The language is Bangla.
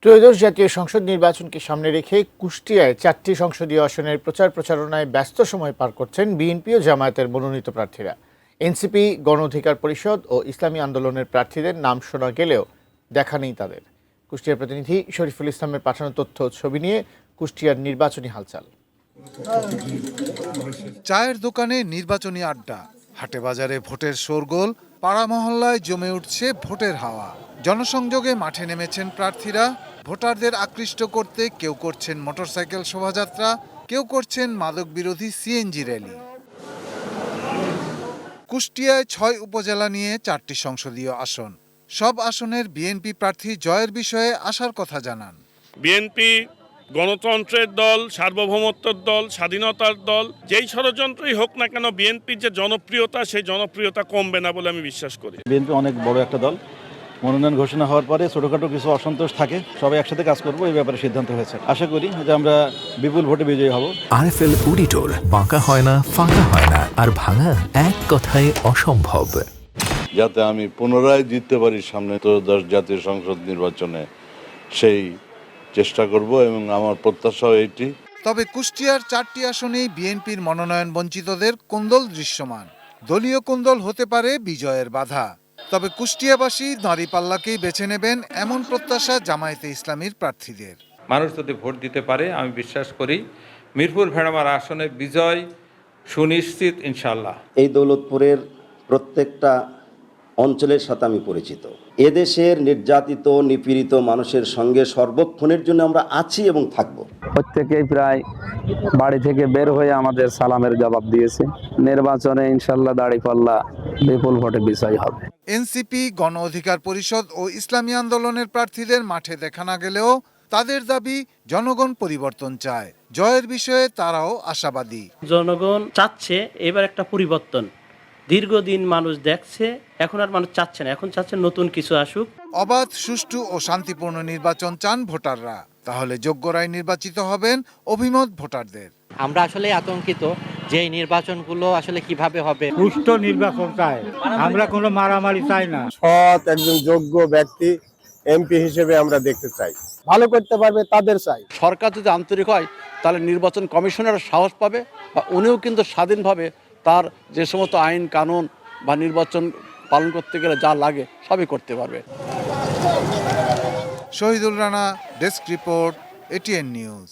ত্রয়োদশ জাতীয় সংসদ নির্বাচনকে সামনে রেখে কুষ্টিয়ায় 4টি সংসদীয় আসনের প্রচার প্রচারণায় ব্যস্ত সময় পার করছেন বিএনপি ও জামায়াতের মনোনীত প্রার্থীরা। এনসিপি, গণ অধিকার পরিষদ ও ইসলামী আন্দোলনের প্রার্থীদের নাম শোনা গেলেও দেখা নেই তাদের। কুষ্টিয়ার প্রতিনিধি শরীফুল ইসলামের পাঠানো তথ্য ও ছবি নিয়ে কুষ্টিয়ার নির্বাচনী হালচাল। চায়ের দোকানে নির্বাচনী আড্ডা, হাটে বাজারে ভোটের শোরগোল, পাড়া মহল্লায় জমে উঠছে ভোটের হাওয়া। জনসংযোগে মাঠে নেমেছেন প্রার্থীরা। ভোটারদের আকৃষ্ট করতে কেউ করছেন মোটরসাইকেল শোভাযাত্রা, কেউ করছেন মাদক বিরোধী সিএনজি র্যালি। কুষ্টিয়ায় 6 উপজেলা নিয়ে 4টি সংসদীয় আসন। সব আসনের বিএনপি প্রার্থী জয়ের বিষয়ে আশার কথা জানান। বিএনপি গণতন্ত্রের দল, সার্বভৌমত্বের দল, স্বাধীনতার দল, যেই ষড়যন্ত্রই হোক না কেন বিএনপির যে জনপ্রিয়তা, সেই জনপ্রিয়তা কমবে না বলে আমি বিশ্বাস করি। বিএনপি অনেক বড় একটা দল। মনোনয়ন ঘোষণা হওয়ার পরে ছোটখাটো কিছু অসন্তোষ থাকে, সবাই একসাথে কাজ করবো, এই ব্যাপারে সিদ্ধান্ত হয়েছে। আশা করি যে আমরা বিপুল ভোটে বিজয়ী হব। আরএফএল অডিটর, বাঁকা হয় না, ফাঁকা হয় না, আর ভাঙা এক কথায় অসম্ভব। যাতে আমি পুনরায় জিততে পারি সামনে ত্রয়োদশ জাতীয় সংসদ নির্বাচনে, সেই চেষ্টা করব এবং আমার প্রত্যাশাও এইটি। তবে কুষ্টিয়ার 4টি আসনেই বিএনপির মনোনয়ন বঞ্চিতদের কোন্দল দৃশ্যমান। দলীয় কোন্দল হতে পারে বিজয়ের বাধা। তবে কুষ্টিয়াবাসী দাঁড়িপাল্লাকেই বেছে নেবেন এমন প্রত্যাশা জামায়াতে ইসলামীর প্রার্থীদের। মানুষ যদি ভোট দিতে পারে, আমি বিশ্বাস করি মিরপুর ভেড়ামারা আসনে বিজয় সুনিশ্চিত ইনশাল্লাহ। এই দৌলতপুরের প্রত্যেকটা অঞ্চলের সাথে আমি পরিচিত। এদেশের নির্যাতিত নিপীড়িত মানুষের সঙ্গে সর্বক্ষণের জন্য আমরা আছি এবং থাকব। প্রত্যেকেই প্রায় বাড়ি থেকে বের হয়ে আমাদের সালামের জবাব দিয়েছে। নির্বাচনে ইনশাল্লাহ দাঁড়িপাল্লা বিপুল ভোটে বিজয় হবে। এনসিপি, গণ অধিকার পরিষদ ও ইসলামী আন্দোলনের প্রার্থীদের মাঠে দেখা না গেলেও তাদের দাবি জনগণ পরিবর্তন চায়। জয়ের বিষয়ে তারাও আশাবাদী। জনগণ চাচ্ছে এবার একটা পরিবর্তন। দীর্ঘদিন মানুষ দেখছে, এখন আর মানুষ চাচ্ছে না, এখন চাচ্ছে নতুন কিছু আসুক। অবাধ, সুষ্ঠু ও শান্তিপূর্ণ নির্বাচন চান ভোটাররা। তাহলে যোগ্যরাই নির্বাচিত হবেন অভিমত ভোটারদের। আমরা আসলে আতঙ্কিত যে এই নির্বাচনগুলো আসলে কিভাবে হবে। সুষ্ঠু নির্বাচন চাই, আমরা কোনো মারামারি চাই না। সৎ একজন যোগ্য ব্যক্তি এমপি হিসেবে আমরা দেখতে চাই, ভালো করতে পারবে তাদের চাই। সরকার যদি আন্তরিক হয় তাহলে নির্বাচন কমিশনের সাহস পাবে, বা উনিও কিন্তু স্বাধীনভাবে তার যে সমস্ত আইন কানুন বা নির্বাচন পালন করতে গেলে যা লাগে সবই করতে পারবে। Shahidul Rana, desk report, ATN news.